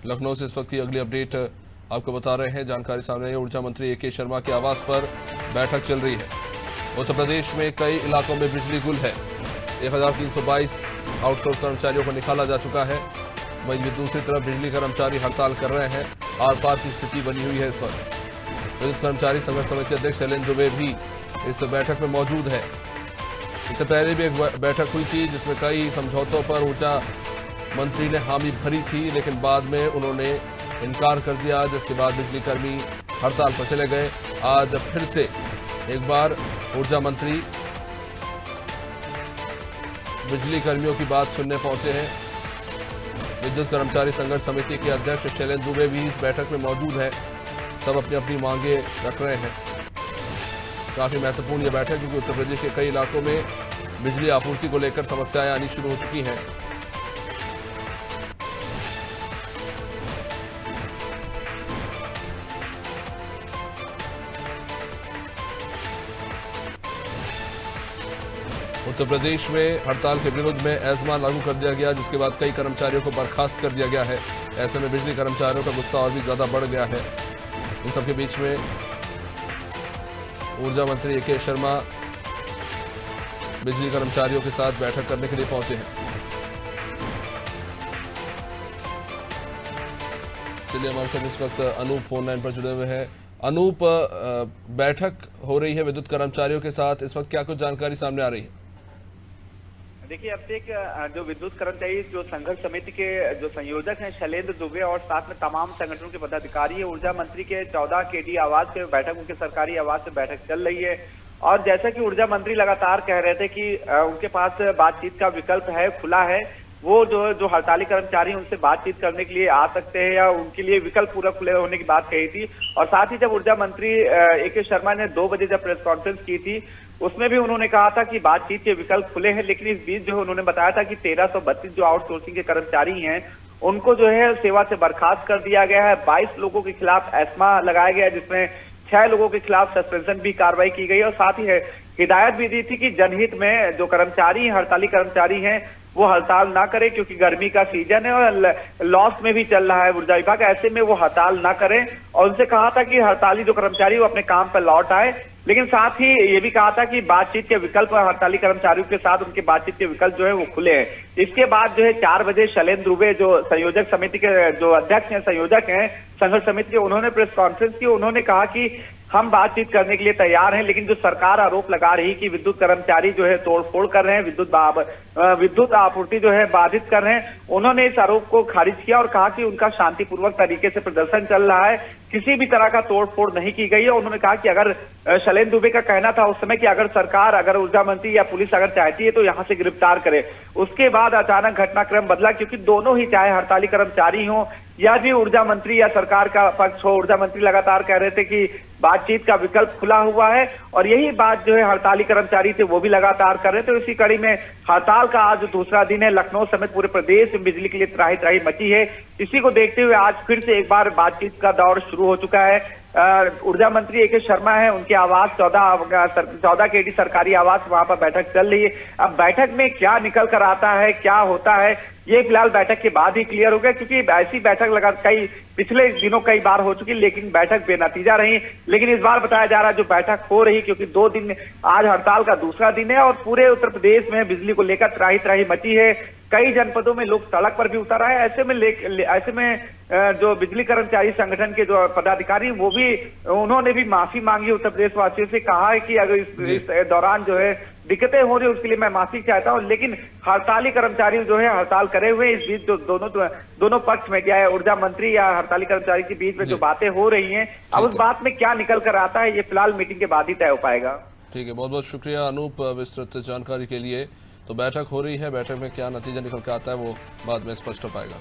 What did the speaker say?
लखनऊ से इस वक्त की अगली अपडेट आपको बता रहे हैं। जानकारी सामने आई है, ऊर्जा मंत्री ए के शर्मा के आवास पर बैठक चल रही है। उत्तर प्रदेश में कई इलाकों में बिजली गुल है। 1322 आउटसोर्स कर्मचारियों को निकाला जा चुका है। वहीं दूसरी तरफ बिजली कर्मचारी हड़ताल कर रहे हैं। आर पार की स्थिति बनी हुई है इस वक्त। विद्युत कर्मचारी संघर्ष समिति अध्यक्ष शैलेंद्र दुबे भी इस बैठक में मौजूद है। इससे पहले भी एक बैठक हुई थी जिसमें कई समझौतों पर ऊर्जा मंत्री ने हामी भरी थी, लेकिन बाद में उन्होंने इनकार कर दिया, जिसके बाद बिजली कर्मी हड़ताल पर चले गए। आज फिर से एक बार ऊर्जा मंत्री बिजली कर्मियों की बात सुनने पहुंचे हैं। विद्युत कर्मचारी संघर्ष समिति के अध्यक्ष शैलेंद्र दुबे भी इस बैठक में मौजूद है। सब अपनी अपनी मांगे रख रहे हैं। काफी महत्वपूर्ण यह बैठक क्योंकि उत्तर प्रदेश के कई इलाकों में बिजली आपूर्ति को लेकर समस्याएं आनी शुरू हो चुकी हैं। उत्तर प्रदेश में हड़ताल के विरोध में एजमा लागू कर दिया गया, जिसके बाद कई कर्मचारियों को बर्खास्त कर दिया गया है। ऐसे में बिजली कर्मचारियों का गुस्सा और भी ज्यादा बढ़ गया है। इन सबके बीच में ऊर्जा मंत्री ए के शर्मा बिजली कर्मचारियों के साथ बैठक करने के लिए पहुंचे हैं। चलिए हमारे साथ इस वक्त अनूप फोन लाइन पर जुड़े हुए हैं। अनूप, बैठक हो रही है विद्युत कर्मचारियों के साथ, इस वक्त क्या कुछ जानकारी सामने आ रही है? देखिए, अब तक जो विद्युत कर्मचारी जो संघर्ष समिति के जो संयोजक हैं शैलेंद्र दुबे और साथ में तमाम संगठनों के पदाधिकारी है, ऊर्जा मंत्री के 14 केडी आवास पे बैठक, उनके सरकारी आवास पे बैठक चल रही है। और जैसा कि ऊर्जा मंत्री लगातार कह रहे थे कि उनके पास बातचीत का विकल्प है, खुला है। वो जो हड़ताली कर्मचारी उनसे बातचीत करने के लिए आ सकते हैं या उनके लिए विकल्प पूरा खुले होने की बात कही थी। और साथ ही जब ऊर्जा मंत्री ए के शर्मा ने 2 बजे जब प्रेस कॉन्फ्रेंस की थी, उसमें भी उन्होंने कहा था कि बातचीत के विकल्प खुले हैं। लेकिन इस बीच जो उन्होंने बताया था कि 1332 जो आउटसोर्सिंग के कर्मचारी हैं उनको जो है सेवा से बर्खास्त कर दिया गया है। 22 लोगों के खिलाफ एस्मा लगाया गया है, जिसमें 6 लोगों के खिलाफ सस्पेंशन भी कार्रवाई की गई। और साथ ही हिदायत भी दी थी कि जनहित में जो कर्मचारी हड़ताली कर्मचारी हैं वो हड़ताल ना करे, क्योंकि गर्मी का सीजन है और लॉस में भी चल रहा है ऊर्जा विभाग। ऐसे में वो हड़ताल ना करें और उनसे कहा था कि हड़ताली जो कर्मचारी वो अपने काम पर लौट आए। लेकिन साथ ही ये भी कहा था कि बातचीत के विकल्प हड़ताली कर्मचारियों के साथ उनके बातचीत के विकल्प जो है वो खुले हैं। इसके बाद जो है 4 बजे शैलेंद्र दुबे जो संयोजक समिति के जो अध्यक्ष हैं, संयोजक हैं संघर्ष समिति के, उन्होंने प्रेस कॉन्फ्रेंस की। उन्होंने कहा कि हम बातचीत करने के लिए तैयार हैं, लेकिन जो सरकार आरोप लगा रही कि विद्युत कर्मचारी जो है तोड़फोड़ कर रहे हैं, विद्युत आपूर्ति जो है बाधित कर रहे हैं, उन्होंने इस आरोप को खारिज किया और कहा कि उनका शांतिपूर्वक तरीके से प्रदर्शन चल रहा है, किसी भी तरह का तोड़फोड़ नहीं की गई है। उन्होंने कहा कि अगर शैलेंद्र दुबे का कहना था उस समय कि अगर सरकार, अगर ऊर्जा मंत्री या पुलिस अगर चाहती है तो यहां से गिरफ्तार करे। उसके बाद अचानक घटनाक्रम बदला, क्योंकि दोनों ही, चाहे हड़ताली कर्मचारी हो या भी ऊर्जा मंत्री या सरकार का पक्ष हो, ऊर्जा मंत्री लगातार कह रहे थे कि बातचीत का विकल्प खुला हुआ है। और यही बात जो है हड़ताली कर्मचारी थे वो भी लगातार कर रहे थे। इसी कड़ी में हड़ताल का आज दूसरा दिन है। लखनऊ समेत पूरे प्रदेश में बिजली के लिए त्राही त्राही मची है। इसी को देखते हुए आज फिर से एक बार बातचीत का दौर शुरू हो चुका है। ऊर्जा मंत्री ए के शर्मा है, उनके आवास 14 केडी सरकारी आवास, वहां पर बैठक चल रही है। अब बैठक में क्या निकल कर आता है, क्या होता है, ये फिलहाल बैठक के बाद ही क्लियर हो गया, क्योंकि ऐसी बैठक लगा पिछले दिनों कई बार हो चुकी, लेकिन बैठक बेनतीजा रही। लेकिन इस बार बताया जा रहा है जो बैठक हो रही, क्योंकि 2 दिन, आज हड़ताल का दूसरा दिन है और पूरे उत्तर प्रदेश में बिजली को लेकर त्राही त्राही मची है। कई जनपदों में लोग सड़क पर भी उतर आए। ऐसे में जो बिजली कर्मचारी संगठन के जो पदाधिकारी वो भी, उन्होंने भी माफी मांगी उत्तर प्रदेश वासियों से। कहा है कि अगर इस दौरान जो है दिक्कतें हो रही है उसके लिए मैं माफी चाहता हूं, लेकिन हड़ताली कर्मचारी जो है हड़ताल करे हुए। इस बीच जो दोनों पक्ष में, क्या है ऊर्जा मंत्री या हड़ताली कर्मचारी के बीच में जो बातें हो रही हैं, अब उस बात में क्या निकल कर आता है ये फिलहाल मीटिंग के बाद ही तय हो पाएगा। ठीक है, बहुत बहुत शुक्रिया अनूप विस्तृत जानकारी के लिए। तो बैठक हो रही है, बैठक में क्या नतीजा निकल के आता है वो बाद में स्पष्ट हो पाएगा।